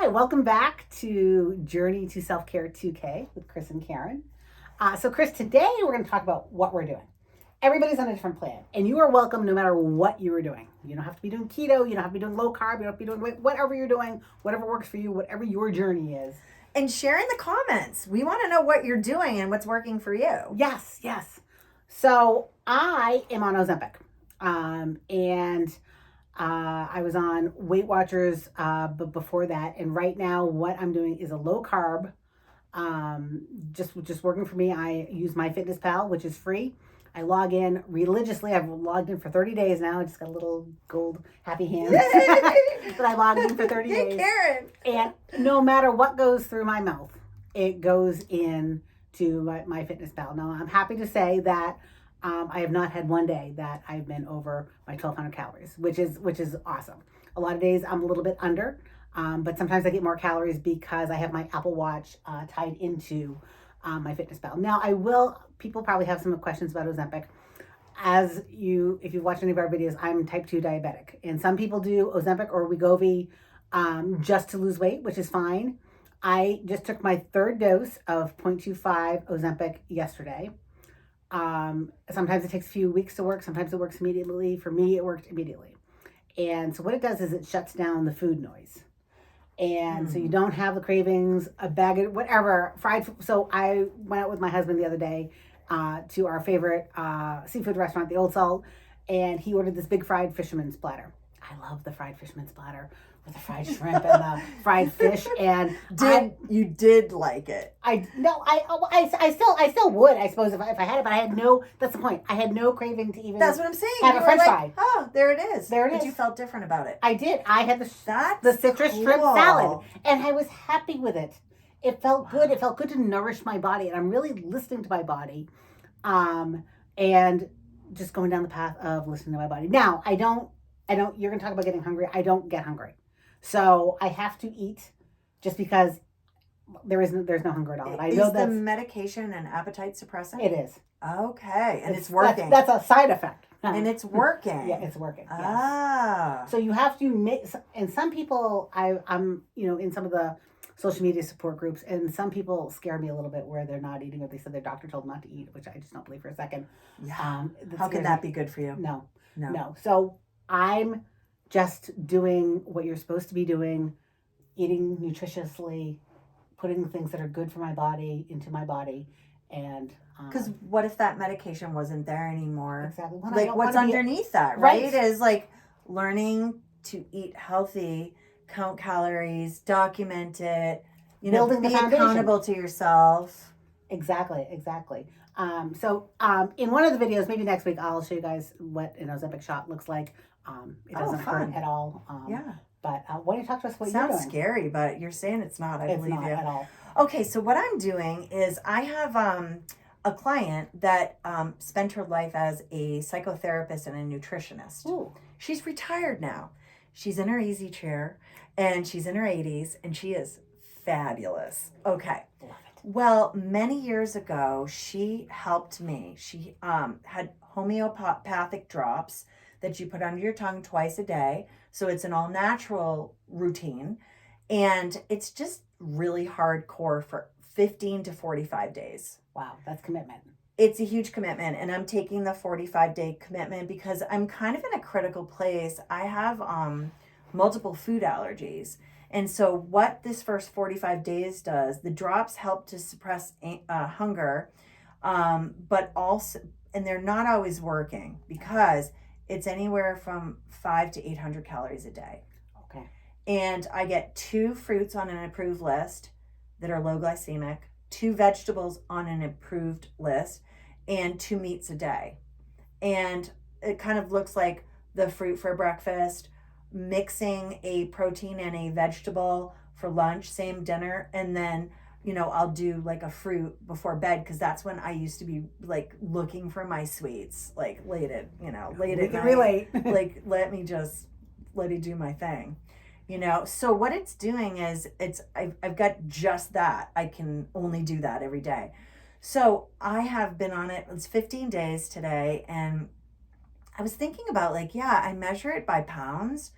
welcome back to Journey to Self-Care 2K with Kriss and Karen. So Kriss, today we're going to talk about what we're doing. Everybody's on a different plan, and you are welcome no matter what you are doing. You don't have to be doing keto, you don't have to be doing low carb, you don't have to be doing whatever you're doing, whatever works for you, whatever your journey is. And share in the comments. We want to know what you're doing and what's working for you. Yes. So I am on Ozempic, and I was on Weight Watchers but before that, and right now what I'm doing is a low carb, just working for me. I use MyFitnessPal, which is free. I log in religiously. I've logged in for 30 days now. I just got a little gold happy hands. But I logged in for 30 days. Karen. And no matter what goes through my mouth, it goes in to my MyFitnessPal. Now, I'm happy to say that I have not had one day that I've been over my 1,200 calories, which is awesome. A lot of days I'm a little bit under, but sometimes I get more calories because I have my Apple Watch tied into MyFitnessPal. Now, people probably have some questions about Ozempic. If you've watched any of our videos, I'm type 2 diabetic. And some people do Ozempic or Wegovy just to lose weight, which is fine. I just took my third dose of 0.25 Ozempic yesterday. Sometimes it takes a few weeks to work. Sometimes it works immediately. For me, it worked immediately. And so what it does is it shuts down the food noise. And so you don't have the cravings, a bag of whatever, fried food. So I went out with my husband the other day to our favorite seafood restaurant, the Old Salt, and he ordered this big fried fisherman's platter. I love the fried fisherman's platter with the fried shrimp and the fried fish. And you did like it? I still would, I suppose, if I had it, but I had no. That's the point. I had no craving to even. That's what I'm saying. Have a French fry. Oh, there it is. There it is. But you felt different about it. I did. I had the citrus cool. shrimp salad, and I was happy with it. It felt good. It felt good to nourish my body, and I'm really listening to my body, and just going down the path of listening to my body. Now, I don't. You're gonna talk about getting hungry. I don't get hungry, so I have to eat, just because there's no hunger at all. I know that's the medication an appetite suppressant. It is. Okay, and it's working. That's a side effect. And it's working. Yeah, it's working. Yes. Ah. So you have to make, and some people, I'm in some of the social media support groups, and some people scare me a little bit where they're not eating, or they said their doctor told them not to eat, which I just don't believe for a second. Yeah. How can that be good for you? No. So I'm just doing what you're supposed to be doing, eating nutritiously, putting things that are good for my body into my body, and because what if that medication wasn't there anymore? Exactly. Like what's underneath that, right? Is like learning to eat healthy, count calories, document it, building be accountable to yourself. Exactly. So in one of the videos, maybe next week, I'll show you guys what an Ozempic shot looks like. It doesn't hurt at all. But why don't you talk to us what you're doing? Sounds scary, but you're saying it's not. I believe you. It's not at all. Okay, so what I'm doing is I have a client that spent her life as a psychotherapist and a nutritionist. Ooh. She's retired now. She's in her easy chair, and she's in her 80s, and she is fabulous. Okay. Love it. Well, many years ago, she helped me. She had homeopathic drops that you put under your tongue twice a day. So it's an all natural routine. And it's just really hardcore for 15 to 45 days. Wow, that's commitment. It's a huge commitment. And I'm taking the 45-day commitment because I'm kind of in a critical place. I have multiple food allergies. And so what this first 45 days does, the drops help to suppress hunger, but also, and they're not always working because it's anywhere from 500 to 800 calories a day. Okay. And I get 2 fruits on an approved list that are low glycemic, 2 vegetables on an approved list, and 2 meats a day. And it kind of looks like the fruit for breakfast, mixing a protein and a vegetable for lunch, same dinner, and then I'll do like a fruit before bed, because that's when I used to be like looking for my sweets, like late at night. Relate. Like let me do my thing, So what it's doing is I've got just that. I can only do that every day. So I have been on it. It's 15 days today, and I was thinking about I measure it by pounds.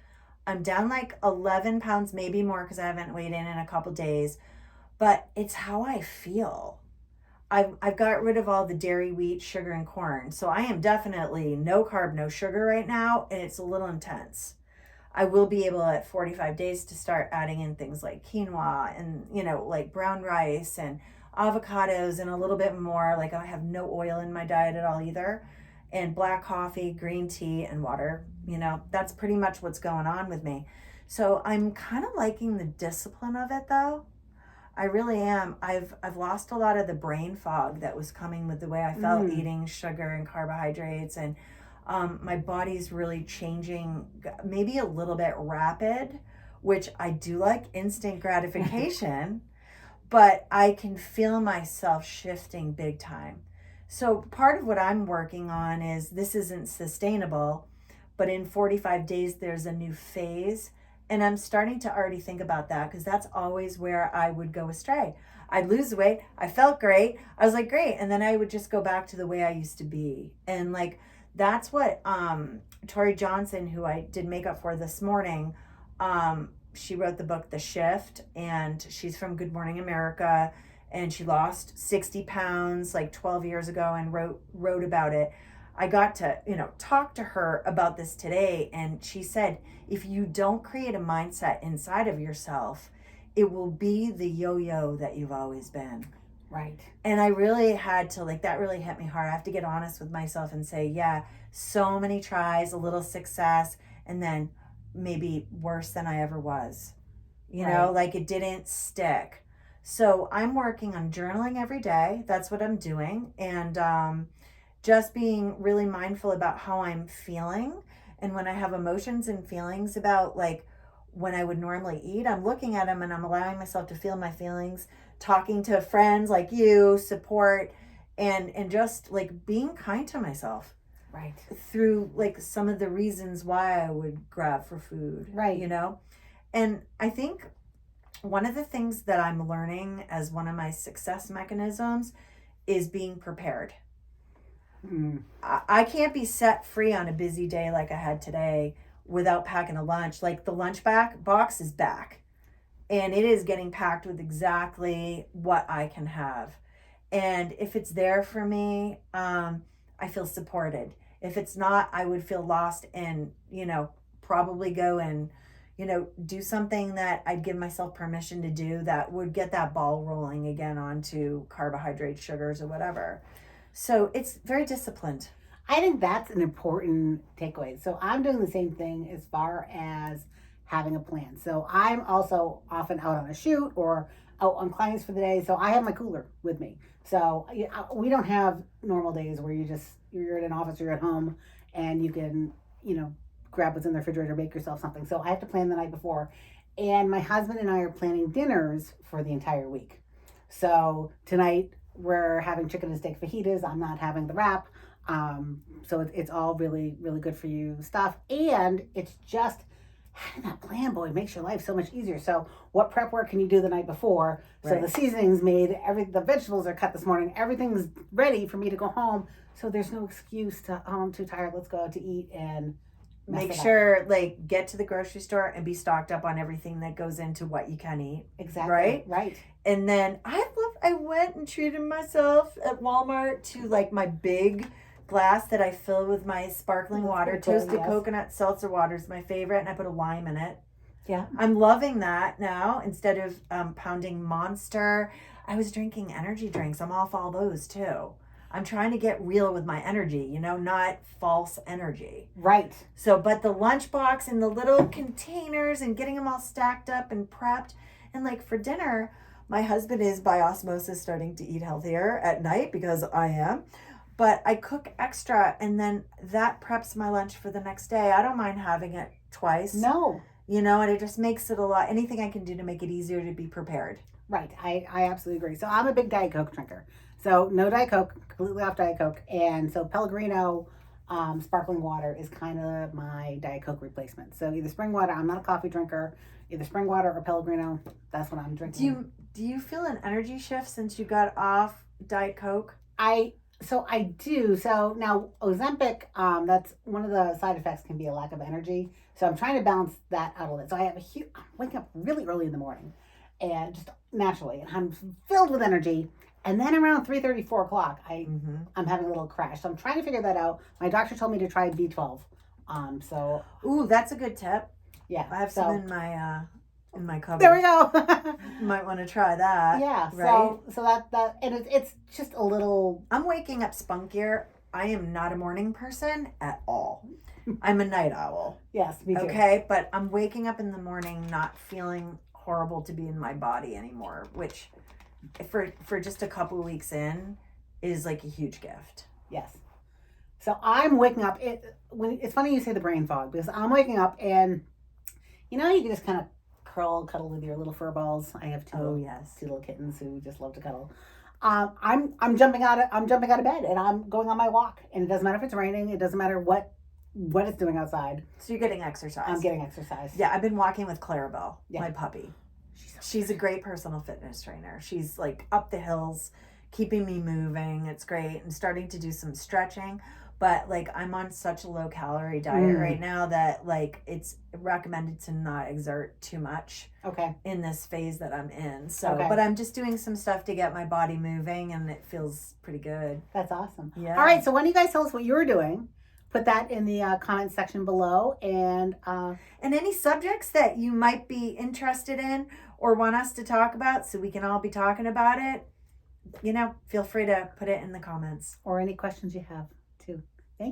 I'm down like 11 pounds, maybe more, because I haven't weighed in a couple days. But it's how I feel. I've got rid of all the dairy, wheat, sugar, and corn. So I am definitely no carb, no sugar right now, and it's a little intense. I will be able at 45 days to start adding in things like quinoa and, like brown rice and avocados and a little bit more. Like I have no oil in my diet at all either. And black coffee, green tea, and water. That's pretty much what's going on with me. So I'm kind of liking the discipline of it though. I really am. I've lost a lot of the brain fog that was coming with the way I felt eating sugar and carbohydrates, and my body's really changing, maybe a little bit rapid, which I do like instant gratification, but I can feel myself shifting big time. So part of what I'm working on is this isn't sustainable, but in 45 days there's a new phase. And I'm starting to already think about that because that's always where I would go astray. I'd lose weight. I felt great. I was like, great. And then I would just go back to the way I used to be. And like, that's what Tori Johnson, who I did makeup for this morning, she wrote the book, The Shift, and she's from Good Morning America. And she lost 60 pounds like 12 years ago and wrote about it. I got to, talk to her about this today, and she said, if you don't create a mindset inside of yourself, it will be the yo-yo that you've always been. Right. And I really had to, that really hit me hard. I have to get honest with myself and say, yeah, so many tries, a little success, and then maybe worse than I ever was. It didn't stick. So I'm working on journaling every day. That's what I'm doing. And, just being really mindful about how I'm feeling. And when I have emotions and feelings about when I would normally eat, I'm looking at them and I'm allowing myself to feel my feelings, talking to friends like you, support, and just being kind to myself. Right. Through some of the reasons why I would grab for food. Right. And I think one of the things that I'm learning as one of my success mechanisms is being prepared. I can't be set free on a busy day like I had today without packing a lunch. The lunch box is back, and it is getting packed with exactly what I can have. And if it's there for me, I feel supported. If it's not, I would feel lost and, probably go and, do something that I'd give myself permission to do that would get that ball rolling again onto carbohydrates, sugars, or whatever. So it's very disciplined. I think that's an important takeaway. So I'm doing the same thing as far as having a plan. So I'm also often out on a shoot or out on clients for the day. So I have my cooler with me. So we don't have normal days where you're in an office, you're at home, and you can, grab what's in the refrigerator, make yourself something. So I have to plan the night before. And my husband and I are planning dinners for the entire week. So tonight, we're having chicken and steak fajitas. I'm not having the wrap. So it's all really, really good for you stuff. And it's just having that plan, boy, makes your life so much easier. So what prep work can you do the night before? Right. So the seasoning's made, the vegetables are cut this morning, everything's ready for me to go home. So there's no excuse to, oh, I'm too tired, let's go out to eat and make sure get to the grocery store and be stocked up on everything that goes into what you can eat. Exactly. Right. And then I went and treated myself at Walmart to my big glass that I fill with my sparkling water. Toasted coconut seltzer water is my favorite, and I put a lime in it. Yeah. I'm loving that now. Instead of pounding Monster, I was drinking energy drinks. I'm off all those too. I'm trying to get real with my energy, not false energy. Right. So, but the lunchbox and the little containers and getting them all stacked up and prepped. And for dinner, my husband is by osmosis starting to eat healthier at night because I am. But I cook extra, and then that preps my lunch for the next day. I don't mind having it twice. No. And it just makes it a lot. Anything I can do to make it easier to be prepared. Right. I absolutely agree. So I'm a big Diet Coke drinker. So no Diet Coke, completely off Diet Coke. And so Pellegrino sparkling water is kind of my Diet Coke replacement. So either spring water, I'm not a coffee drinker, either spring water or Pellegrino, that's what I'm drinking. Do you feel an energy shift since you got off Diet Coke? I So I do. So now Ozempic, that's one of the side effects can be a lack of energy. So I'm trying to balance that out a little bit. So I have I'm waking up really early in the morning and just naturally, and I'm filled with energy. And then around 3:30, 4 o'clock, I'm having a little crash. So I'm trying to figure that out. My doctor told me to try B12. So Ooh, that's a good tip. yeah, I have some in my cupboard. There we go. You might want to try that. Yeah. Right. So that and it's just a little. I'm waking up spunkier. I am not a morning person at all. I'm a night owl. Yes, me too. Okay, but I'm waking up in the morning not feeling horrible to be in my body anymore, which for just a couple of weeks in is like a huge gift. Yes. So I'm waking up. It's funny you say the brain fog, because I'm waking up and you can just kind of cuddle with your little fur balls. I have two little kittens who just love to cuddle. I'm jumping out of bed and I'm going on my walk, and it doesn't matter if it's raining. It doesn't matter what it's doing outside. So you're getting exercise. I'm getting exercise. Yeah, I've been walking with Clarabelle, my puppy. She's a great personal fitness trainer. She's like up the hills, keeping me moving. It's great. And starting to do some stretching. But like I'm on such a low calorie diet right now that like it's recommended to not exert too much in this phase that I'm in. So but I'm just doing some stuff to get my body moving, and it feels pretty good. That's awesome. Yeah. All right, so why don't you guys tell us what you're doing? Put that in the comment section below, and any subjects that you might be interested in or want us to talk about, so we can all be talking about it. Feel free to put it in the comments. Or any questions you have.